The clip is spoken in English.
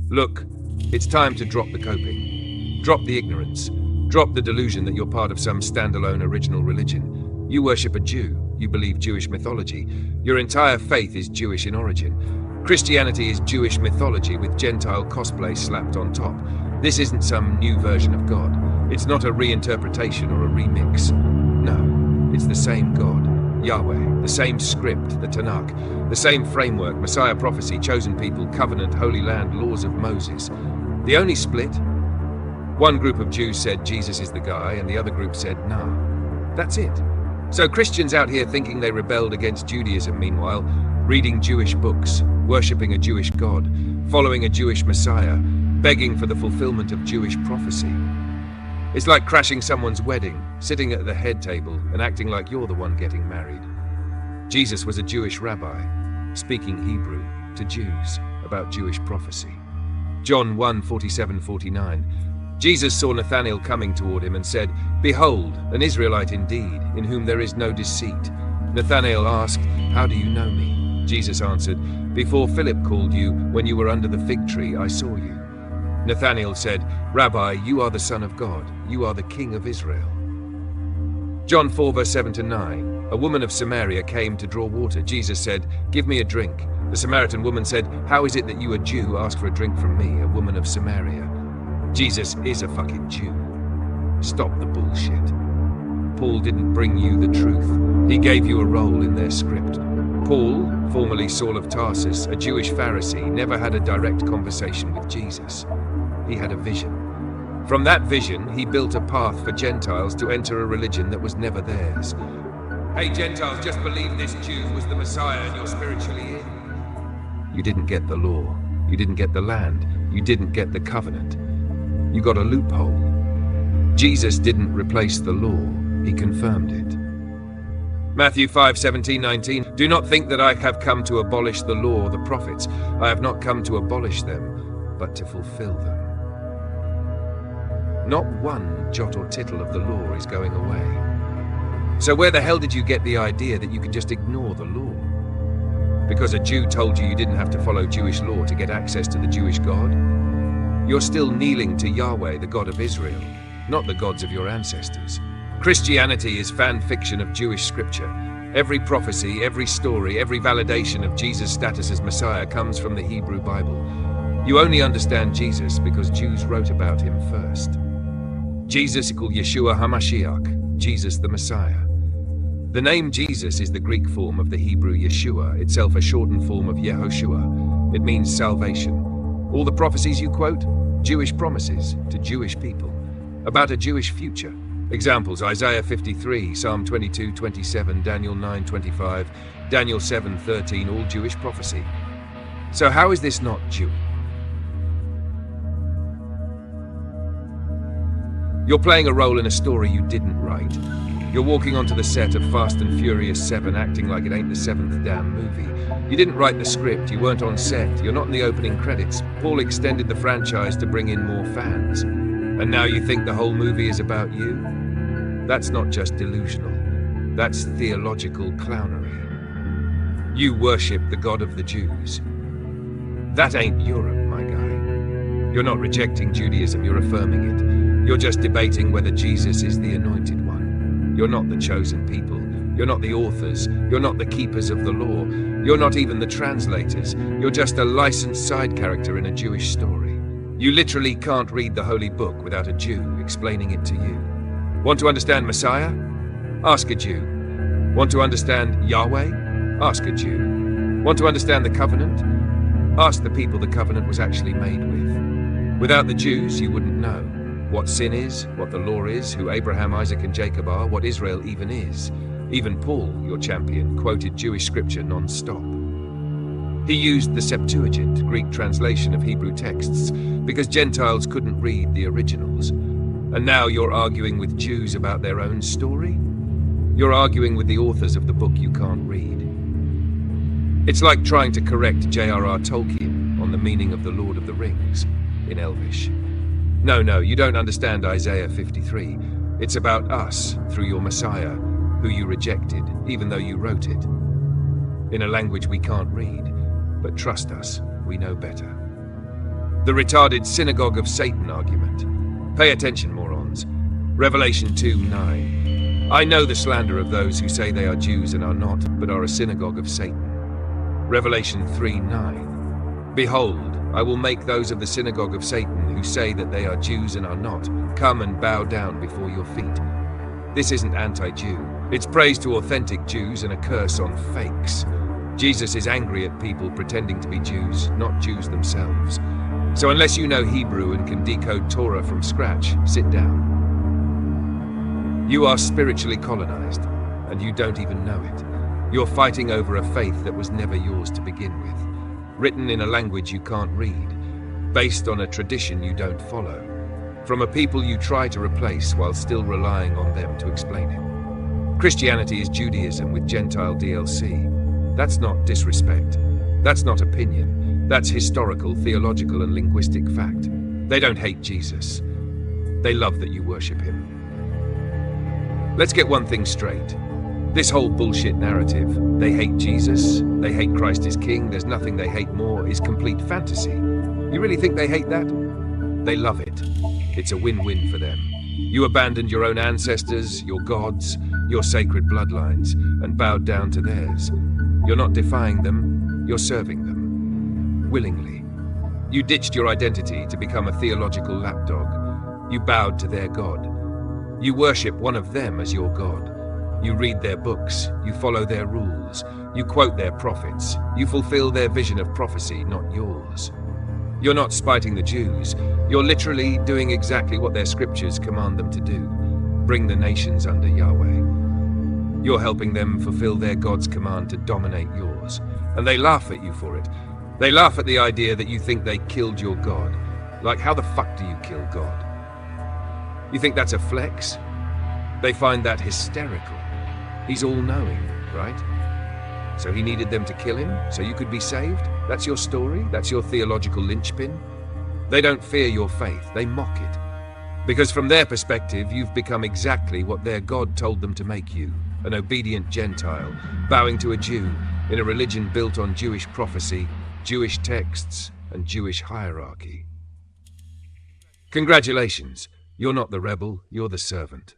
Look, it's time to drop the coping. Drop the ignorance. Drop the delusion that you're part of some standalone original religion. You worship a Jew. You believe Jewish mythology. Your entire faith is Jewish in origin. Christianity is Jewish mythology with Gentile cosplay slapped on top. This isn't some new version of God. It's not a reinterpretation or a remix. No, it's the same God, Yahweh, the same script, the Tanakh, the same framework, Messiah prophecy, chosen people, covenant, holy land, laws of Moses. The only split? One group of Jews said Jesus is the guy, and the other group said nah. That's it. So Christians out here thinking they rebelled against Judaism, meanwhile, reading Jewish books, worshipping a Jewish God, following a Jewish Messiah, begging for the fulfillment of Jewish prophecy. It's like crashing someone's wedding, sitting at the head table and acting like you're the one getting married. Jesus was a Jewish rabbi, speaking Hebrew to Jews about Jewish prophecy. John 1:47-49. Jesus saw Nathanael coming toward him and said, "Behold, an Israelite indeed, in whom there is no deceit." Nathanael asked, "How do you know me?" Jesus answered, "Before Philip called you, when you were under the fig tree, I saw you." Nathanael said, "Rabbi, you are the Son of God. You are the King of Israel." John 4:7-9. A woman of Samaria came to draw water. Jesus said, "Give me a drink." The Samaritan woman said, "How is it that you, a Jew, ask for a drink from me, a woman of Samaria?" Jesus is a fucking Jew. Stop the bullshit. Paul didn't bring you the truth. He gave you a role in their script. Paul, formerly Saul of Tarsus, a Jewish Pharisee, never had a direct conversation with Jesus. He had a vision. From that vision, he built a path for Gentiles to enter a religion that was never theirs. Hey Gentiles, just believe this Jew was the Messiah and you're spiritually in. You didn't get the law. You didn't get the land. You didn't get the covenant. You got a loophole. Jesus didn't replace the law, he confirmed it. Matthew 5:17-19. Do not think that I have come to abolish the law or the prophets. I have not come to abolish them, but to fulfill them. Not one jot or tittle of the law is going away. So where the hell did you get the idea that you could just ignore the law? Because a Jew told you didn't have to follow Jewish law to get access to the Jewish God? You're still kneeling to Yahweh, the God of Israel, not the gods of your ancestors. Christianity is fan fiction of Jewish scripture. Every prophecy, every story, every validation of Jesus' status as Messiah comes from the Hebrew Bible. You only understand Jesus because Jews wrote about him first. Jesus equals Yeshua HaMashiach, Jesus the Messiah. The name Jesus is the Greek form of the Hebrew Yeshua, itself a shortened form of Yehoshua. It means salvation. All the prophecies you quote, Jewish promises to Jewish people, about a Jewish future. Examples: Isaiah 53, Psalm 22:27, Daniel 9:25, Daniel 7:13, all Jewish prophecy. So how is this not Jewish? You're playing a role in a story you didn't write. You're walking onto the set of Fast and Furious 7 acting like it ain't the seventh damn movie. You didn't write the script, you weren't on set, you're not in the opening credits. Paul extended the franchise to bring in more fans. And now you think the whole movie is about you? That's not just delusional. That's theological clownery. You worship the God of the Jews. That ain't Europe, my guy. You're not rejecting Judaism, you're affirming it. You're just debating whether Jesus is the anointed one. You're not the chosen people. You're not the authors. You're not the keepers of the law. You're not even the translators. You're just a licensed side character in a Jewish story. You literally can't read the Holy Book without a Jew explaining it to you. Want to understand Messiah? Ask a Jew. Want to understand Yahweh? Ask a Jew. Want to understand the covenant? Ask the people the covenant was actually made with. Without the Jews, you wouldn't know what sin is, what the law is, who Abraham, Isaac, and Jacob are, what Israel even is. Even Paul, your champion, quoted Jewish scripture non-stop. He used the Septuagint, Greek translation of Hebrew texts, because Gentiles couldn't read the originals. And now you're arguing with Jews about their own story? You're arguing with the authors of the book you can't read. It's like trying to correct J.R.R. Tolkien on the meaning of the Lord of the Rings in Elvish. No, you don't understand Isaiah 53. It's about us through your Messiah, who you rejected, even though you wrote it. In a language we can't read, but trust us, we know better. The retarded synagogue of Satan argument. Pay attention, morons. Revelation 2:9. I know the slander of those who say they are Jews and are not, but are a synagogue of Satan. Revelation 3:9. Behold, I will make those of the synagogue of Satan who say that they are Jews and are not, come and bow down before your feet. This isn't anti-Jew. It's praise to authentic Jews and a curse on fakes. Jesus is angry at people pretending to be Jews, not Jews themselves. So unless you know Hebrew and can decode Torah from scratch, sit down. You are spiritually colonized, and you don't even know it. You're fighting over a faith that was never yours to begin with, written in a language you can't read, based on a tradition you don't follow, from a people you try to replace while still relying on them to explain it. Christianity is Judaism with Gentile DLC. That's not disrespect. That's not opinion. That's historical, theological, and linguistic fact. They don't hate Jesus. They love that you worship him. Let's get one thing straight. This whole bullshit narrative, they hate Jesus, they hate Christ as King, there's nothing they hate more, is complete fantasy. You really think they hate that? They love it. It's a win-win for them. You abandoned your own ancestors, your gods, your sacred bloodlines, and bowed down to theirs. You're not defying them, you're serving them. Willingly. You ditched your identity to become a theological lapdog. You bowed to their God. You worship one of them as your God. You read their books, you follow their rules, you quote their prophets, you fulfill their vision of prophecy, not yours. You're not spiting the Jews, you're literally doing exactly what their scriptures command them to do. Bring the nations under Yahweh. You're helping them fulfill their God's command to dominate yours, and they laugh at you for it. They laugh at the idea that you think they killed your God. Like, how the fuck do you kill God? You think that's a flex? They find that hysterical. He's all-knowing, right? So he needed them to kill him, so you could be saved? That's your story? That's your theological linchpin? They don't fear your faith, they mock it. Because from their perspective, you've become exactly what their God told them to make you, an obedient Gentile, bowing to a Jew, in a religion built on Jewish prophecy, Jewish texts, and Jewish hierarchy. Congratulations, you're not the rebel, you're the servant.